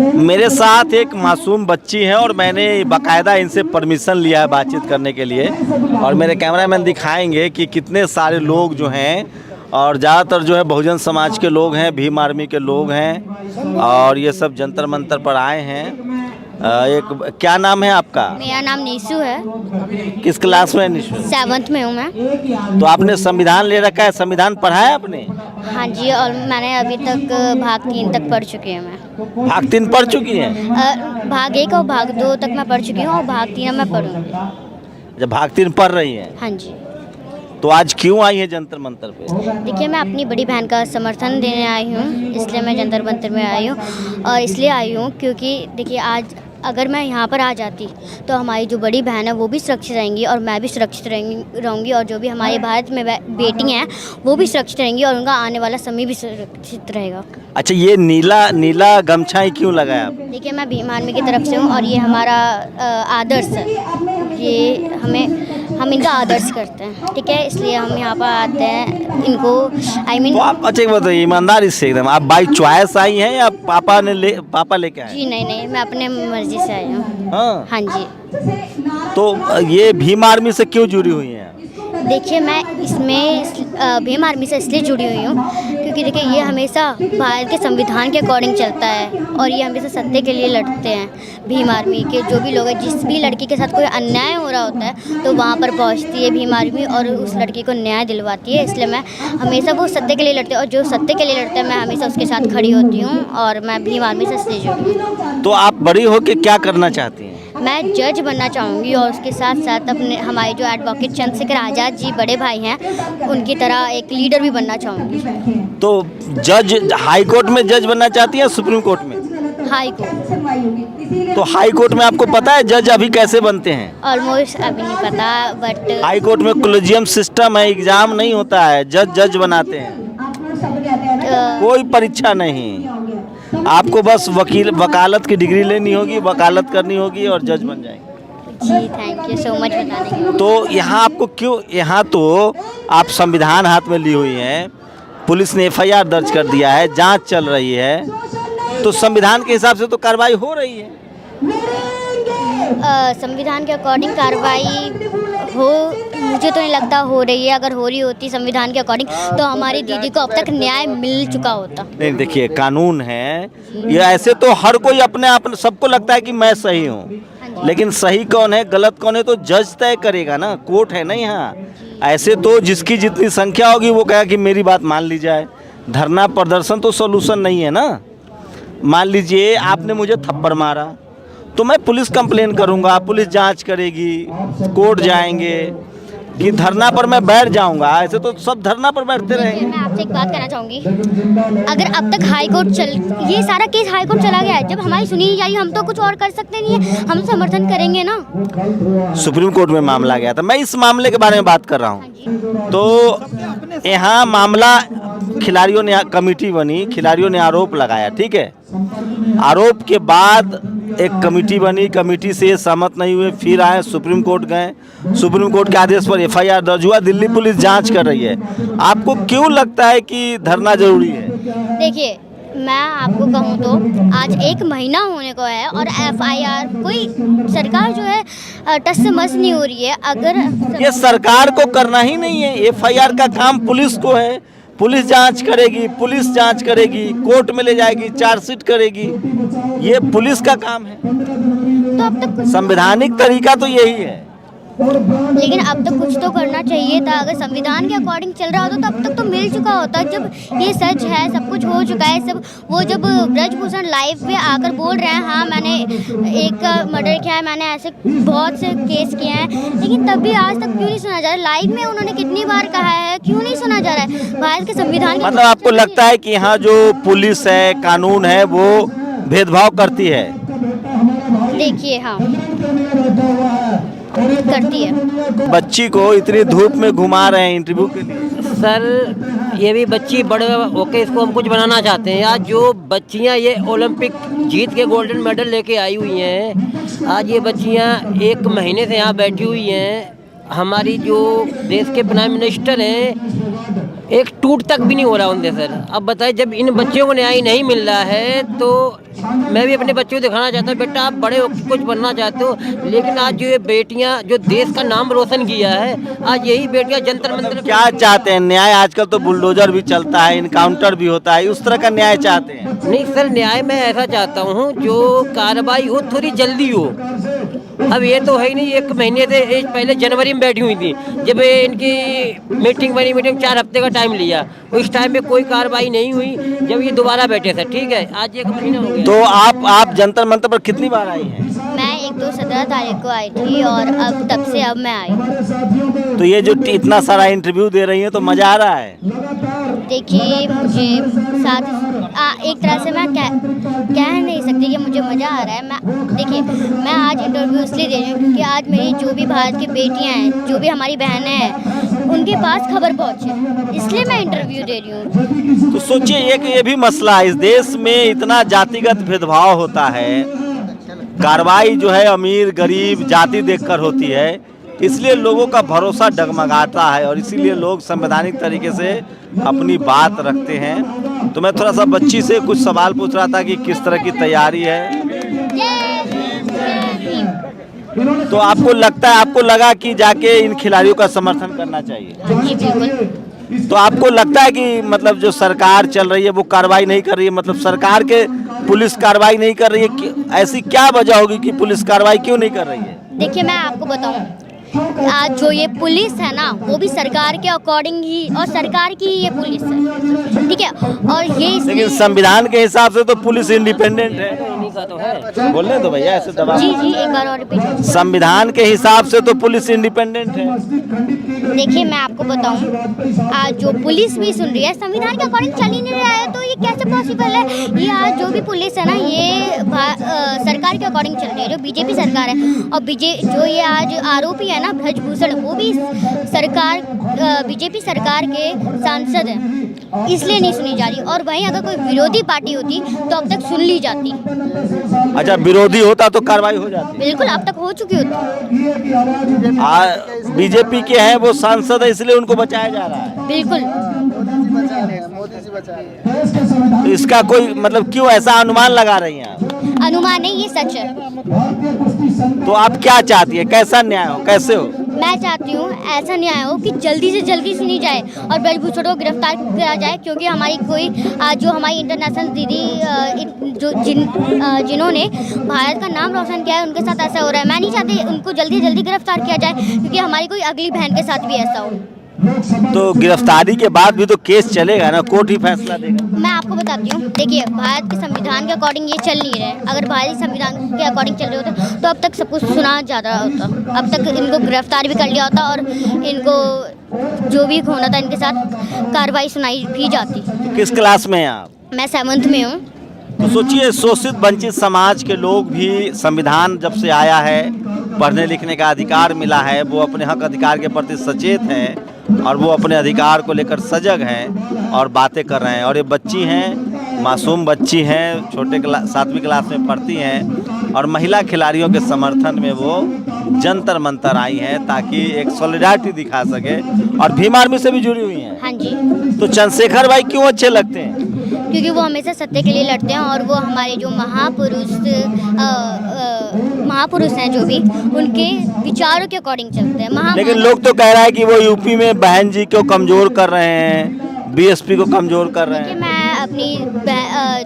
मेरे साथ एक मासूम बच्ची है और मैंने बाकायदा इनसे परमिशन लिया है बातचीत करने के लिए। और मेरे कैमरामैन दिखाएंगे कि कितने सारे लोग जो हैं, और ज़्यादातर जो है बहुजन समाज के लोग हैं, भीम आर्मी के लोग हैं, और ये सब जंतर मंतर पर आए हैं। एक क्या नाम है आपका? मेरा नाम नीसू है। किस क्लास में है निशु? 7th में हूँ मैं। तो आपने संविधान ले रखा है, संविधान पढ़ा है आपने? हाँ जी, और मैंने अभी तक भाग 3 तक पढ़ चुकी हूँ मैं। भाग 3 पढ़ चुकी हैं? भाग 1 और भाग 2 तक मैं पढ़ चुकी हूँ और भाग 3 अब मैं पढ़ूँगी। जब भाग 3 पढ़ रही हैं, हाँ जी। तो आज क्यों आई है जंतर मंतर पे? देखिए, मैं अपनी बड़ी बहन का समर्थन देने आई हूँ, इसलिए मैं जंतर मंतर में आई हूँ। और इसलिए आई हूँ क्योंकि देखिए, आज अगर मैं यहाँ पर आ जाती तो हमारी जो बड़ी बहन है वो भी सुरक्षित रहेंगी और मैं भी सुरक्षित रहूँगी, और जो भी हमारे भारत में बेटी हैं वो भी सुरक्षित रहेंगी और उनका आने वाला समय भी सुरक्षित रहेगा। अच्छा, ये नीला नीला गमछा ही क्यों लगाया आप? देखिए, मैं भीम आर्मी की तरफ से हूँ और ये हमारा आदर्श है। ये हम इनका आदर्श करते हैं, ठीक है, इसलिए हम यहाँ पर आते हैं इनको तो आप अच्छा एक बताइए, ईमानदारी से एकदम, आप बाई चॉइस आई हैं या पापा लेके आए? जी नहीं, मैं अपने मर्जी से आई हूँ। हाँ। हाँ जी। तो ये भीम आर्मी से क्यों जुड़ी हुई हैं? देखिए, मैं इसमें भीम आर्मी से इसलिए जुड़ी हुई हूँ क्योंकि देखिए, ये हमेशा भारत के संविधान के अकॉर्डिंग चलता है और ये हमेशा सत्य के लिए लड़ते हैं। भीम आर्मी के जो भी लोग हैं, जिस भी लड़की के साथ कोई अन्याय हो रहा होता है तो वहाँ पर पहुँचती है भीम आर्मी और उस लड़की को न्याय दिलवाती है। इसलिए मैं हमेशा वो सत्य के लिए लड़ते हैं और जो सत्य के लिए लड़ते हैं मैं हमेशा उसके साथ खड़ी होती हूँ और मैं भीम आर्मी से इसलिए जुड़ी हूँ। तो आप बड़ी होके क्या करना चाहती हैं? मैं जज बनना चाहूँगी और उसके साथ साथ अपने हमारे जो एडवोकेट चंद्रशेखर आज़ाद जी बड़े भाई हैं उनकी तरह एक लीडर भी बनना चाहूँगी। तो जज हाई कोर्ट में जज बनना चाहती हैं, सुप्रीम कोर्ट में? High court. तो हाई कोर्ट में आपको पता है जज अभी कैसे बनते हैं? ऑलमोस्ट अभी नहीं पता, बट हाई कोर्ट में कोलेजियम सिस्टम है, एग्जाम नहीं होता है, जज बनाते हैं, कोई परीक्षा नहीं। आपको बस वकालत की डिग्री लेनी होगी, वकालत करनी होगी और जज बन जाएंगे। जी, थैंक यू सो मच बताने के लिए। तो यहाँ आपको क्यों, यहाँ तो आप संविधान हाथ में ली हुई हैं, पुलिस ने FIR दर्ज कर दिया है, जांच चल रही है, तो संविधान के हिसाब से तो कार्रवाई हो रही है। संविधान के अकॉर्डिंग कार्रवाई मुझे तो नहीं लगता हो रही है। अगर हो रही होती संविधान के अकॉर्डिंग तो हमारी दीदी को अब तक न्याय मिल चुका होता। नहीं, देखिए, कानून है ये, ऐसे तो हर कोई अपने सबको लगता है कि मैं सही हूँ, लेकिन सही कौन है गलत कौन है तो जज तय करेगा ना, कोर्ट है ना यहाँ। ऐसे तो जिसकी जितनी संख्या होगी वो कहेगा कि मेरी बात मान ली जाए। धरना प्रदर्शन तो सोल्यूशन नहीं है ना। मान लीजिए आपने मुझे थप्पड़ मारा तो मैं पुलिस कंप्लेन करूंगा, पुलिस जांच करेगी, कोर्ट जाएंगे, कि धरना पर मैं बैठ जाऊंगा। ऐसे तो सब धरना पर बैठते रहेंगे। मैं आपसे एक बात कहना चाहूँगी, अगर अब तक हाई कोर्ट ये सारा केस हाई कोर्ट चला गया है, जब हमारी सुनी नहीं जा रही हम तो कुछ और कर सकते नहीं है, हम समर्थन करेंगे ना। सुप्रीम कोर्ट में मामला गया था, मैं इस मामले के बारे में बात कर रहा हूँ। तो यहाँ मामला खिलाड़ियों ने, कमेटी बनी, खिलाड़ियों ने आरोप लगाया, ठीक है। आरोप के बाद एक कमेटी बनी, कमेटी से सहमत नहीं हुए, फिर आए सुप्रीम कोर्ट गए, सुप्रीम कोर्ट के आदेश पर FIR दर्ज हुआ, दिल्ली पुलिस जांच कर रही है। आपको क्यों लगता है कि धरना जरूरी है? देखिए, मैं आपको कहूँ तो आज 1 महीना होने को है और FIR कोई सरकार जो है टस से मस नहीं हो रही है। अगर ये सरकार को करना ही नहीं है, FIR का काम पुलिस को है। पुलिस जांच करेगी, कोर्ट में ले जाएगी, चार्जशीट करेगी, ये पुलिस का काम है। तो अब तक संवैधानिक तरीका तो यही है। लेकिन अब तक कुछ तो करना चाहिए था। अगर संविधान के अकॉर्डिंग चल रहा होता तो अब तक तो मिल चुका होता। जब ये सच है, सब कुछ हो चुका है, सब वो जब ब्रजभूषण लाइव पे आकर बोल रहे हैं, हाँ मैंने एक मर्डर किया है, मैंने ऐसे बहुत से केस किए हैं, लेकिन तब भी आज तक क्यों नहीं सुना जा रहा? लाइव में उन्होंने कितनी बार कहा है, क्यों नहीं सुना जा रहा है? भारत के संविधान मतलब आपको लगता है कि यहाँ जो पुलिस है, कानून है, वो भेदभाव करती है? देखिए, हाँ करती है। बच्ची को इतनी धूप में घुमा रहे हैं इंटरव्यू के लिए। सर, ये भी बच्ची बड़े होके इसको हम कुछ बनाना चाहते हैं। आज जो बच्चियां ये ओलंपिक जीत के गोल्डन मेडल लेके आई हुई हैं, आज ये बच्चियां 1 महीने से यहाँ बैठी हुई हैं। हमारी जो देश के प्राइम मिनिस्टर हैं, एक टूट तक भी नहीं हो रहा उनसे सर। अब बताइए, जब इन बच्चों को न्याय नहीं मिल रहा है तो मैं भी अपने बच्चों को दिखाना चाहता हूँ, बेटा आप बड़े होकर कुछ बनना चाहते हो, लेकिन आज जो ये बेटियां जो देश का नाम रोशन किया है, आज यही बेटियां जंतर मंतर क्या चाहते हैं न्याय? आजकल तो बुलडोजर भी चलता है, इनकाउंटर भी होता है, उस तरह का न्याय चाहते हैं? नहीं सर, न्याय मैं ऐसा चाहता हूँ जो कार्रवाई हो थोड़ी जल्दी हो। अब ये तो है ही नहीं, 1 महीने से पहले जनवरी में बैठी हुई थी, जब इनकी मीटिंग बनी, मीटिंग 4 हफ्ते का टाइम लिया, उस टाइम में कोई कार्रवाई नहीं हुई। जब ये दोबारा बैठे थे, ठीक है, आज 1 महीना हो गया। तो आप जंतर मंतर पर कितनी बार आई हैं? मैं 17 तारीख को आई थी और अब तब से अब मैं आई। तो ये जो इतना सारा इंटरव्यू दे रही है तो मजा आ रहा है? देखिए मुझे एक तरह से मैं कह नहीं सकती कि मुझे मज़ा आ रहा है। मैं आज इंटरव्यू इसलिए दे रही हूँ क्योंकि आज मेरी जो भी भारत की बेटियाँ हैं, जो भी हमारी बहनें हैं, उनके पास खबर पहुँचे, इसलिए मैं इंटरव्यू दे रही हूँ। तो सोचिए ये भी मसला है, इस देश में इतना जातिगत भेदभाव होता है, कार्रवाई जो है अमीर गरीब जाति देखकर होती है, इसलिए लोगों का भरोसा डगमगाता है और इसीलिए लोग संवैधानिक तरीके से अपनी बात रखते हैं। तो मैं थोड़ा सा बच्ची से कुछ सवाल पूछ रहा था कि किस तरह की तैयारी है। तो आपको लगा कि जाके इन खिलाड़ियों का समर्थन करना चाहिए? जी बिल्कुल। तो आपको लगता है कि मतलब जो सरकार चल रही है वो कार्रवाई नहीं कर रही है, मतलब सरकार के पुलिस कार्रवाई नहीं कर रही है, ऐसी क्या वजह होगी कि पुलिस कार्रवाई क्यों नहीं कर रही है? देखिए मैं आपको बताऊं, आज जो ये पुलिस है ना, वो भी सरकार के अकॉर्डिंग ही, और सरकार की ये पुलिस है, ठीक है। और ये लेकिन संविधान के हिसाब से तो पुलिस इंडिपेंडेंट है। बोलने दो भैया, ऐसे दबा। जी एक बार और रिपीट। संविधान के हिसाब से तो पुलिस इंडिपेंडेंट है। देखिए मैं आपको बताऊं, आज जो पुलिस भी सुन रही है, संविधान के अकॉर्डिंग चल ही नहीं रहा है, तो ये कैसे पॉसिबल है? ये आज जो भी पुलिस है ना, ये सरकार के अकॉर्डिंग चल रही है, जो बीजेपी सरकार है। और जो ये आज आरोपी है ना ब्रजभूषण, वो भी बीजेपी सरकार के सांसद हैं, इसलिए नहीं सुनी जा रही। और वहीं अगर कोई विरोधी पार्टी होती तो अब तक सुन ली जाती। अच्छा, विरोधी होता तो कार्रवाई हो जाती? बिल्कुल, अब तक हो चुकी होती। बीजेपी के हैं वो सांसद है, इसलिए उनको बचाया जा रहा है। बिल्कुल। तो इसका कोई मतलब क्यों ऐसा अनुमान लगा रही हैं आप? अनुमान नहीं, ये सच है। तो आप क्या चाहती है, कैसा न्याय हो, कैसे हो? मैं चाहती हूँ ऐसा न्याय हो कि जल्दी से जल्दी सुनी जाए और ब्रजभूषण को गिरफ्तार किया जाए, क्योंकि हमारी जो हमारी इंटरनेशनल दीदी जिन्होंने भारत का नाम रोशन किया है, उनके साथ ऐसा हो रहा है। मैं नहीं चाहती उनको जल्दी से जल्दी गिरफ्तार किया जाए, क्योंकि हमारी कोई अगली बहन के साथ भी ऐसा हो। तो गिरफ्तारी के बाद भी तो केस चलेगा ना, कोर्ट ही फैसला देगा। मैं आपको बताती हूँ, देखिए भारत के संविधान के अकॉर्डिंग ये चल नहीं रहे। अगर भारतीय संविधान के अकॉर्डिंग चल रहे होते तो अब तक सब कुछ सुना ज़्यादा होता, अब तक इनको गिरफ्तार भी कर लिया होता और इनको जो भी होना था इनके साथ कार्रवाई सुनाई भी जाती। किस क्लास में हैं आप? मैं 7th में हूँ। तो सोचिए, शोषित वंचित समाज के लोग भी, संविधान जब से आया है, पढ़ने लिखने का अधिकार मिला है, वो अपने हक अधिकार के प्रति सचेत हैं और वो अपने अधिकार को लेकर सजग हैं और बातें कर रहे हैं। और ये बच्ची हैं, मासूम बच्ची हैं, छोटे 7वीं क्लास में पढ़ती हैं और महिला खिलाड़ियों के समर्थन में वो जंतर मंतर आई हैं ताकि एक सॉलिडारिटी दिखा सके, और भीम आर्मी से भी जुड़ी हुई हैं। हाँ जी। तो चंद्रशेखर भाई क्यों अच्छे लगते हैं? क्योंकि वो हमेशा सत्य के लिए लड़ते हैं और वो हमारे जो महापुरुष हैं, जो भी उनके विचारों के अकॉर्डिंग चलते हैं। लेकिन लोग तो कह रहा है कि वो यूपी में बहन जी को कमज़ोर कर रहे हैं, बीएसपी को कमज़ोर कर रहे हैं। मैं अपनी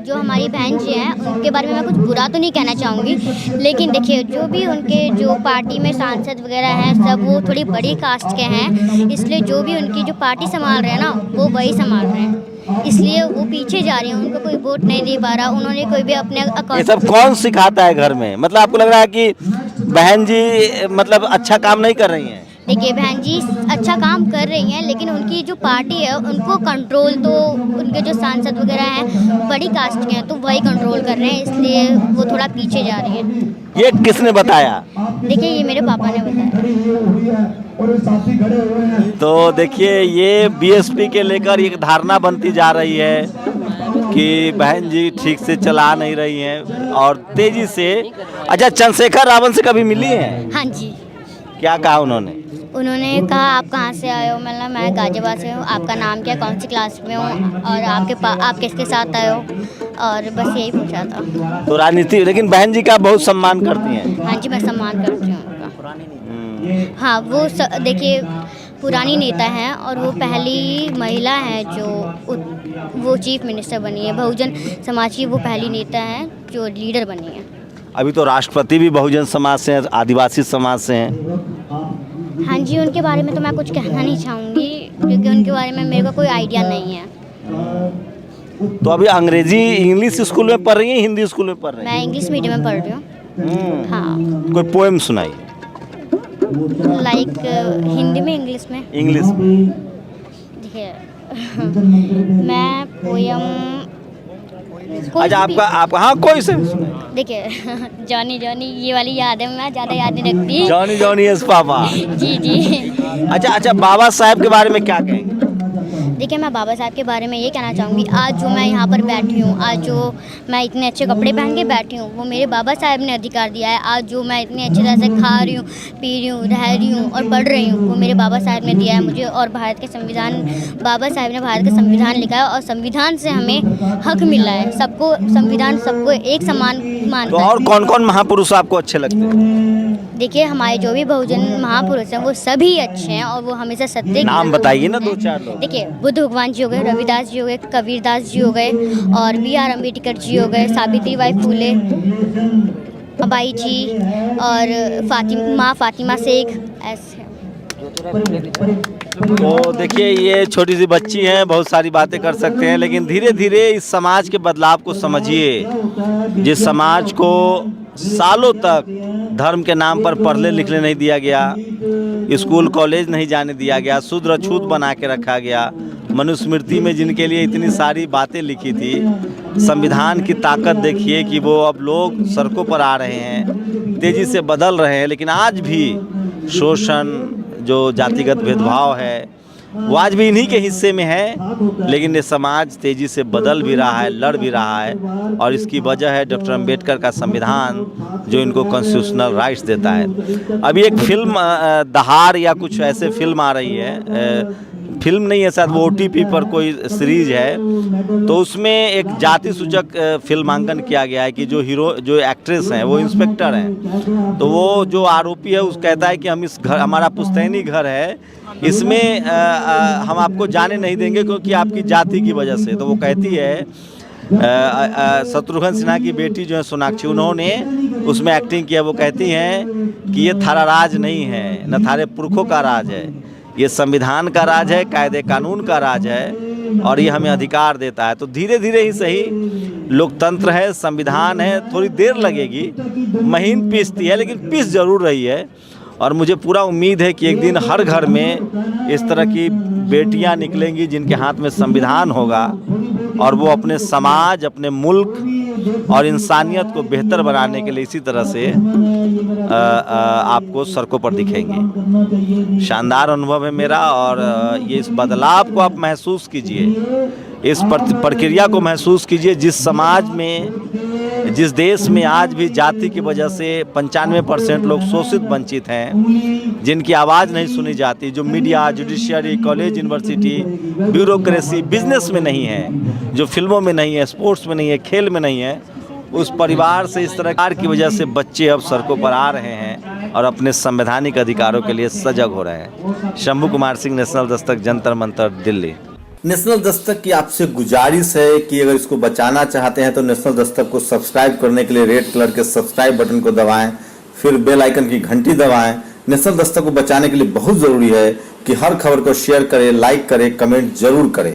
जो हमारी बहन जी हैं उनके बारे में मैं कुछ बुरा तो नहीं कहना चाहूँगी, लेकिन देखिए जो भी उनके जो पार्टी में सांसद वगैरह हैं, सब वो थोड़ी बड़ी कास्ट के हैं, इसलिए जो भी उनकी जो पार्टी संभाल रहे हैं ना, वो वही संभाल रहे हैं, इसलिए वो पीछे जा रही हैं, उनको कोई वोट नहीं दे पा रहा। उन्होंने कोई भी अपने ये सब कौन सिखाता है घर में? मतलब आपको लग रहा है कि बहन जी मतलब अच्छा काम नहीं कर रही हैं? देखिए बहन जी अच्छा काम कर रही हैं, लेकिन उनकी जो पार्टी है उनको कंट्रोल, तो उनके जो सांसद वगैरह हैं बड़ी कास्ट के हैं, तो वही कंट्रोल कर रहे हैं, इसलिए वो थोड़ा पीछे जा रही हैं। ये किसने बताया? देखिए ये मेरे पापा ने बताया। तो देखिए, ये बीएसपी के लेकर एक धारणा बनती जा रही है कि बहन जी ठीक से चला नहीं रही हैं और तेजी से। अच्छा, चंद्रशेखर रावण से कभी मिली हैं? हाँ जी। क्या कहा उन्होंने? उन्होंने कहा आप कहाँ से आए हो, मतलब मैं गाजियाबाद से हूँ, आपका नाम क्या, कौन सी क्लास में हो और आप किसके साथ आए हो, और बस यही पूछा था। तो राजनीति, लेकिन बहन जी का बहुत सम्मान करती हैं। हाँ जी, मैं सम्मान करती हूँ उनका। हाँ, वो देखिए पुरानी नेता हैं और वो पहली महिला हैं जो वो चीफ मिनिस्टर बनी है। बहुजन समाज की वो पहली नेता हैं जो लीडर बनी है। अभी तो राष्ट्रपति भी बहुजन समाज से हैं, आदिवासी समाज से हैं। हाँ जी, उनके बारे में तो मैं कुछ कहना नहीं चाहूँगी क्योंकि उनके बारे में मेरे को कोई आइडिया नहीं है। तो अभी अंग्रेजी इंग्लिश स्कूल में पढ़ रही हैं, हिंदी स्कूल में पढ़ रही हैं? मैं इंग्लिश मीडियम में पढ़ रही हूँ। हाँ। कोई पोएम सुनाइए। लाइक हिंदी में, इंग्लिश में? इंग्लिश में। देखिए मैं पोयम अच्छा, आपका हाँ कोई से भी सुनाइए। देखिए जॉनी जॉनी ये वाली याद है, मैं ज़्यादा याद नहीं रखती। Johnny Johnny yes papa. जी जी। अच्छा, बाबा साहब के बारे में क्या कहेंगे? देखिए मैं बाबा साहब के बारे में ये कहना चाहूँगी, आज जो मैं यहाँ पर बैठी हूँ, आज जो मैं इतने अच्छे कपड़े पहन के बैठी हूँ, वो मेरे बाबा साहब ने अधिकार दिया है। आज जो मैं इतनी अच्छी तरह से खा रही हूँ, पी रही हूँ, रह रही हूँ और पढ़ रही हूँ, वो मेरे बाबा साहब ने दिया है मुझे। और भारत के संविधान, बाबा साहब ने भारत का संविधान लिखा है और संविधान से हमें हक मिला है। सबको संविधान सबको एक समान मानता है। और कौन कौन महापुरुष आपको अच्छे लगते हैं? देखिए हमारे जो भी बहुजन महापुरुष हैं वो सभी अच्छे हैं और वो हमेशा सत्य। नाम बताइए ना 2-4 लोग। देखिए बुद्ध भगवान जी हो गए, रविदास जी हो गए, कबीरदास जी हो गए और B.R. अम्बेडकर जी हो गए, सावित्रीबाई फुले बाई जी और माँ फातिमा शेख, ऐसे। तो देखिए ये छोटी सी बच्ची हैं, बहुत सारी बातें कर सकते हैं, लेकिन धीरे धीरे इस समाज के बदलाव को समझिए। जिस समाज को सालों तक धर्म के नाम पर पढ़ने लिखने नहीं दिया गया, स्कूल कॉलेज नहीं जाने दिया गया, शुद्ध अछूत बना के रखा गया, मनुस्मृति में जिनके लिए इतनी सारी बातें लिखी थी, संविधान की ताकत देखिए कि वो अब लोग सड़कों पर आ रहे हैं, तेज़ी से बदल रहे हैं। लेकिन आज भी शोषण, जो जातिगत भेदभाव है, वो आज भी इन्हीं के हिस्से में है। लेकिन ये समाज तेज़ी से बदल भी रहा है, लड़ भी रहा है और इसकी वजह है डॉक्टर अंबेडकर का संविधान जो इनको कॉन्स्टिट्यूशनल राइट्स देता है। अभी एक फिल्म दहाड़ या कुछ ऐसे फिल्म आ रही है, फिल्म नहीं है शायद, वो OTP पर कोई सीरीज है, तो उसमें एक जाति सूचक फिल्मांकन किया गया है कि जो एक्ट्रेस हैं वो इंस्पेक्टर हैं। तो वो जो आरोपी है उस कहता है कि हम इस घर, हमारा पुश्तैनी घर है, इसमें हम आपको जाने नहीं देंगे क्योंकि आपकी जाति की वजह से। तो वो कहती है, शत्रुघ्न सिन्हा की बेटी जो है सोनाक्षी, उन्होंने उसमें एक्टिंग किया। वो कहती हैं कि ये थारा राज नहीं है, न थारे पुरखों का राज है, ये संविधान का राज है, कायदे कानून का राज है और ये हमें अधिकार देता है। तो धीरे धीरे ही सही, लोकतंत्र है, संविधान है, थोड़ी देर लगेगी, महीन पीसती है लेकिन पीस जरूर रही है। और मुझे पूरा उम्मीद है कि एक दिन हर घर में इस तरह की बेटियां निकलेंगी जिनके हाथ में संविधान होगा और वो अपने समाज, अपने मुल्क और इंसानियत को बेहतर बनाने के लिए इसी तरह से आपको सड़कों पर दिखेंगे। शानदार अनुभव है मेरा और ये इस बदलाव को आप महसूस कीजिए, इस प्रक्रिया को महसूस कीजिए। जिस समाज में, जिस देश में आज भी जाति की वजह से 95% लोग शोषित वंचित हैं, जिनकी आवाज़ नहीं सुनी जाती, जो media, judiciary, college, university, bureaucracy, business में नहीं है, जो फिल्मों में नहीं है, स्पोर्ट्स में नहीं है, खेल में नहीं है, उस परिवार से इस तरह की वजह से बच्चे अब सड़कों पर आ रहे हैं और अपने संवैधानिक अधिकारों के लिए सजग हो रहे हैं। शंभू कुमार सिंह, नेशनल दस्तक, जंतर मंतर, दिल्ली। नेशनल दस्तक की आपसे गुजारिश है कि अगर इसको बचाना चाहते हैं तो नेशनल दस्तक को सब्सक्राइब करने के लिए रेड कलर के सब्सक्राइब बटन को दबाएं, फिर बेल आइकन की घंटी दबाएं। नेशनल दस्तक को बचाने के लिए बहुत ज़रूरी है कि हर खबर को शेयर करें, लाइक करें, कमेंट जरूर करें।